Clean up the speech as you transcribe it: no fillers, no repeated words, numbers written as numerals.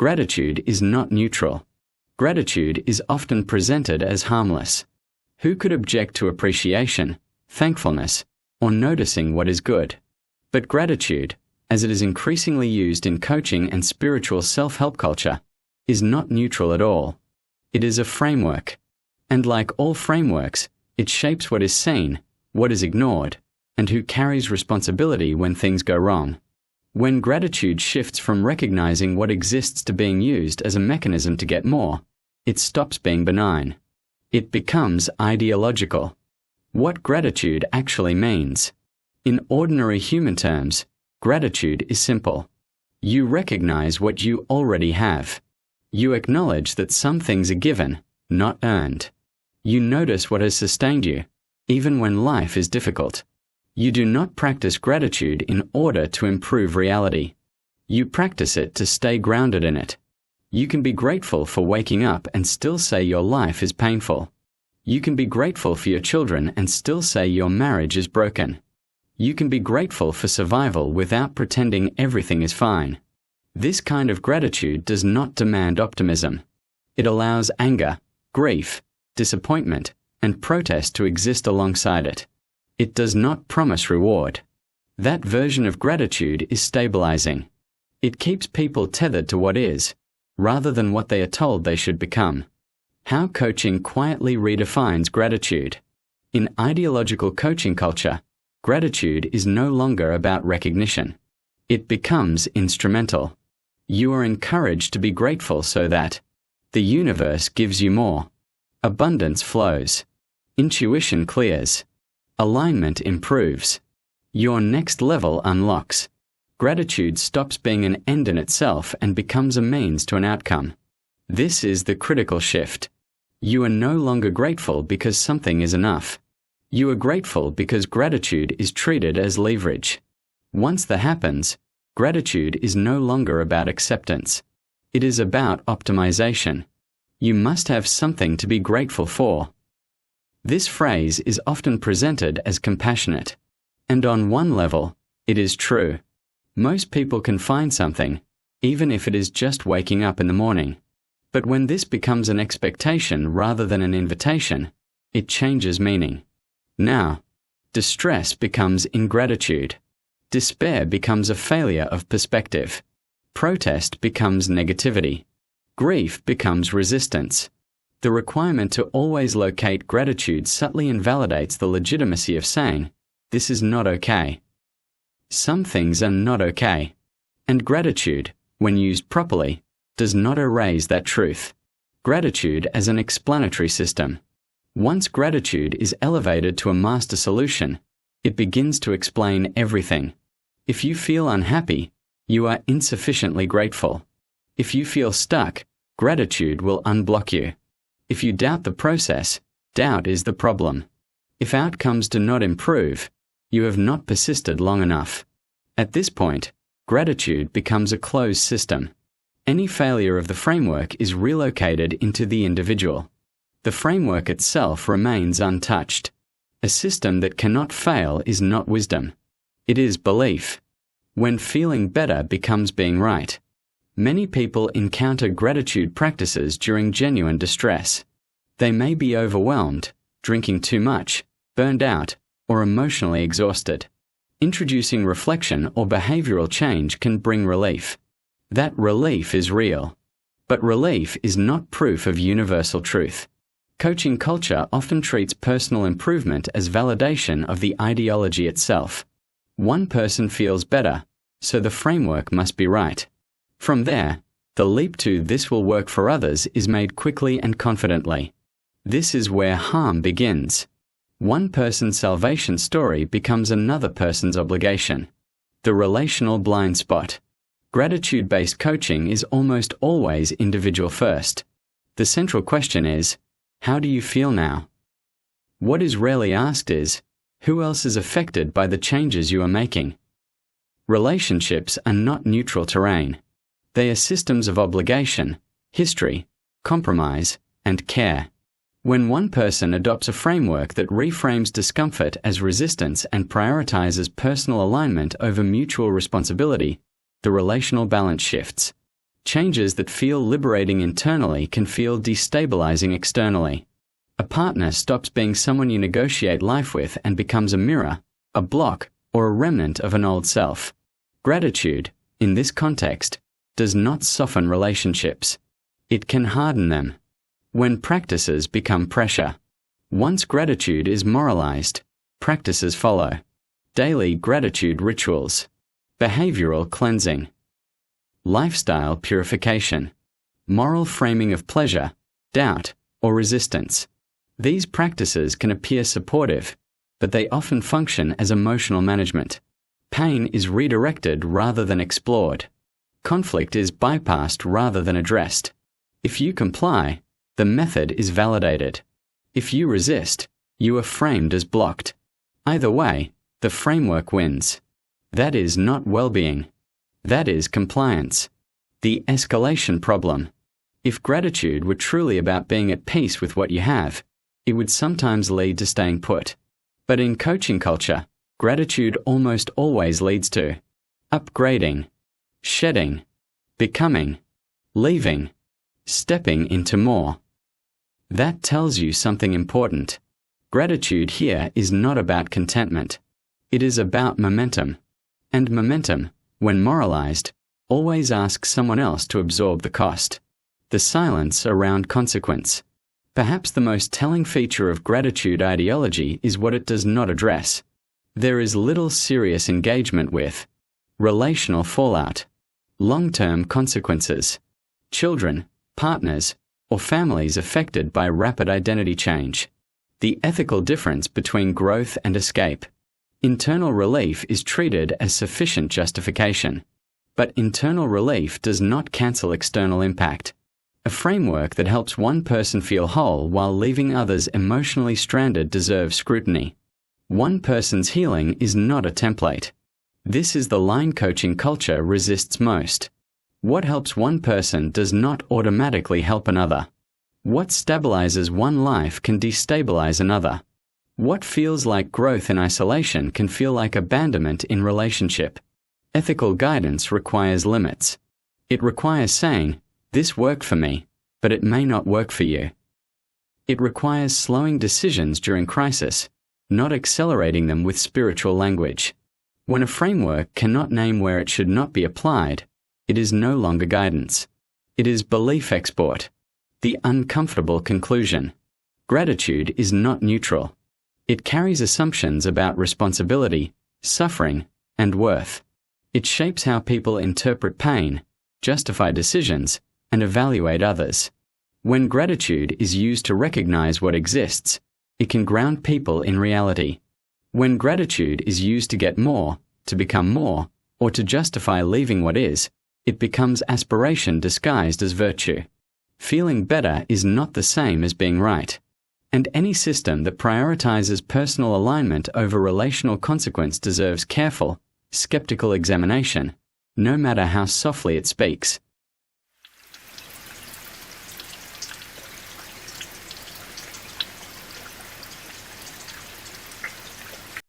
Gratitude is not neutral. Gratitude is often presented as harmless. Who could object to appreciation, thankfulness, or noticing what is good? But gratitude, as it is increasingly used in coaching and spiritual self-help culture, is not neutral at all. It is a framework. And like all frameworks, it shapes what is seen, what is ignored, and who carries responsibility when things go wrong. When gratitude shifts from recognizing what exists to being used as a mechanism to get more, it stops being benign. It becomes ideological. What gratitude actually means. In ordinary human terms, gratitude is simple. You recognize what you already have. You acknowledge that some things are given, not earned. You notice what has sustained you, even when life is difficult. You do not practice gratitude in order to improve reality. You practice it to stay grounded in it. You can be grateful for waking up and still say your life is painful. You can be grateful for your children and still say your marriage is broken. You can be grateful for survival without pretending everything is fine. This kind of gratitude does not demand optimism. It allows anger, grief, disappointment, and protest to exist alongside it. It does not promise reward. That version of gratitude is stabilizing. It keeps people tethered to what is, rather than what they are told they should become. How coaching quietly redefines gratitude. In ideological coaching culture, gratitude is no longer about recognition. It becomes instrumental. You are encouraged to be grateful so that the universe gives you more. Abundance flows. Intuition clears. Alignment improves. Your next level unlocks. Gratitude stops being an end in itself and becomes a means to an outcome. This is the critical shift. You are no longer grateful because something is enough. You are grateful because gratitude is treated as leverage. Once that happens, gratitude is no longer about acceptance. It is about optimization. You must have something to be grateful for. This phrase is often presented as compassionate. And on one level, it is true. Most people can find something, even if it is just waking up in the morning. But when this becomes an expectation rather than an invitation, it changes meaning. Now, distress becomes ingratitude. Despair becomes a failure of perspective. Protest becomes negativity. Grief becomes resistance. The requirement to always locate gratitude subtly invalidates the legitimacy of saying, "This is not okay." Some things are not okay. And gratitude, when used properly, does not erase that truth. Gratitude as an explanatory system. Once gratitude is elevated to a master solution, it begins to explain everything. If you feel unhappy, you are insufficiently grateful. If you feel stuck, gratitude will unblock you. If you doubt the process, doubt is the problem. If outcomes do not improve, you have not persisted long enough. At this point, gratitude becomes a closed system. Any failure of the framework is relocated into the individual. The framework itself remains untouched. A system that cannot fail is not wisdom. It is belief. When feeling better becomes being right, many people encounter gratitude practices during genuine distress. They may be overwhelmed, drinking too much, burned out, or emotionally exhausted. Introducing reflection or behavioral change can bring relief. That relief is real. But relief is not proof of universal truth. Coaching culture often treats personal improvement as validation of the ideology itself. One person feels better, so the framework must be right. From there, the leap to "this will work for others" is made quickly and confidently. This is where harm begins. One person's salvation story becomes another person's obligation. The relational blind spot. Gratitude-based coaching is almost always individual first. The central question is, how do you feel now? What is rarely asked is, who else is affected by the changes you are making? Relationships are not neutral terrain. They are systems of obligation, history, compromise, and care. When one person adopts a framework that reframes discomfort as resistance and prioritizes personal alignment over mutual responsibility, the relational balance shifts. Changes that feel liberating internally can feel destabilizing externally. A partner stops being someone you negotiate life with and becomes a mirror, a block, or a remnant of an old self. Gratitude, in this context, does not soften relationships. It can harden them. When practices become pressure. Once gratitude is moralized, practices follow. Daily gratitude rituals. Behavioral cleansing. Lifestyle purification. Moral framing of pleasure, doubt, or resistance. These practices can appear supportive, but they often function as emotional management. Pain is redirected rather than explored. Conflict is bypassed rather than addressed. If you comply, the method is validated. If you resist, you are framed as blocked. Either way, the framework wins. That is not well-being. That is compliance. The escalation problem. If gratitude were truly about being at peace with what you have, it would sometimes lead to staying put. But in coaching culture, gratitude almost always leads to upgrading, shedding, becoming, leaving, stepping into more. That tells you something important. Gratitude here is not about contentment. It is about momentum. And momentum, when moralized, always asks someone else to absorb the cost. The silence around consequence. Perhaps the most telling feature of gratitude ideology is what it does not address. There is little serious engagement with relational fallout, long-term consequences, children, partners, or families affected by rapid identity change. The ethical difference between growth and escape. Internal relief is treated as sufficient justification. But internal relief does not cancel external impact. A framework that helps one person feel whole while leaving others emotionally stranded deserves scrutiny. One person's healing is not a template. This is the line coaching culture resists most. What helps one person does not automatically help another. What stabilizes one life can destabilize another. What feels like growth in isolation can feel like abandonment in relationship. Ethical guidance requires limits. It requires saying, "This worked for me, but it may not work for you." It requires slowing decisions during crisis, not accelerating them with spiritual language. When a framework cannot name where it should not be applied, it is no longer guidance. It is belief export. The uncomfortable conclusion. Gratitude is not neutral. It carries assumptions about responsibility, suffering, and worth. It shapes how people interpret pain, justify decisions, and evaluate others. When gratitude is used to recognize what exists, it can ground people in reality. When gratitude is used to get more, to become more, or to justify leaving what is, it becomes aspiration disguised as virtue. Feeling better is not the same as being right. And any system that prioritizes personal alignment over relational consequence deserves careful, skeptical examination, no matter how softly it speaks.